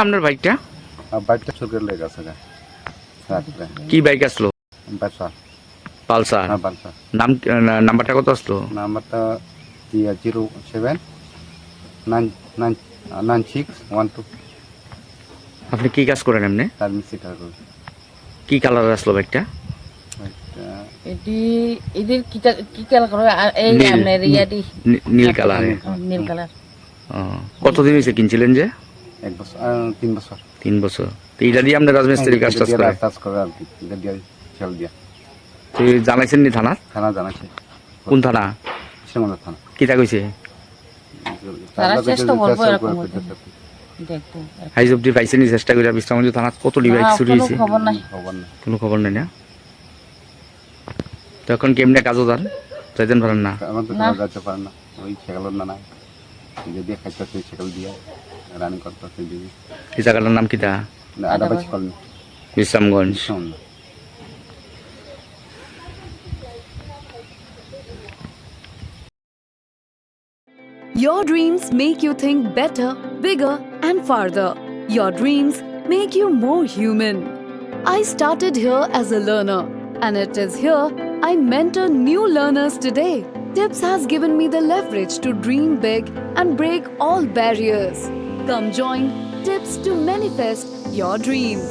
আপনার বাইকটা বাইকটা চোখের লেগে গেছে কি বাইক আসলো? বালসার। পালসার। হ্যাঁ বালসার। নাম্বারটা কত আসলো? নাম্বারটা 07999612 আপনি কি কাজ করেন এমনি? ফার্মেসি কাজ করি। কি কালার আসলো বাইকটা? বাইকটা এটি এদের কি কালার করে এই নীল। আপনার ইয়াটি নীল কালারে। নীল কালার। কতদিন হয়েছে কিনছিলেন যে? 1 বছর 3 বছর 3 বছর। তো এইটা দিয়ে আপনার রাজমিস্ত্রি কাজ টাজ করে? কাজ করে আর কি, এটা দিয়ে চাল দিয়া। তো জানাইছেন নি থানা? থানা জানাচ্ছে। কোন থানা? শ্রীমঙ্গল থানা। কিতা কইছে? তারা চেষ্টা করবো এরকম দেখতে। হাইজ অব্দি পাইছেন চেষ্টা করে? বিশ্রামগঞ্জ থানা কতটি বাইক চুরি হয়েছে? খবর নাই। খবর নেই। কোনো খবর নেই না? তো এখন কেমনে কাজও যান? যাইতেন পারেন না? আমার তো না। যাচ্ছে পারে না, ওই সেকালের না নাই যদি খাইতে সেকাল দিয়ে রানিং করতে দিবি। এই জায়গাটার নাম কিতা? আদাবাসী কলোনি বিশ্রামগঞ্জ। শোন। Your dreams make you think better, bigger, and farther. Your dreams make you more human. I started here as a learner, and it is here I mentor new learners today. Tips has given me the leverage to dream big and break all barriers. Come join Tips to manifest your dreams.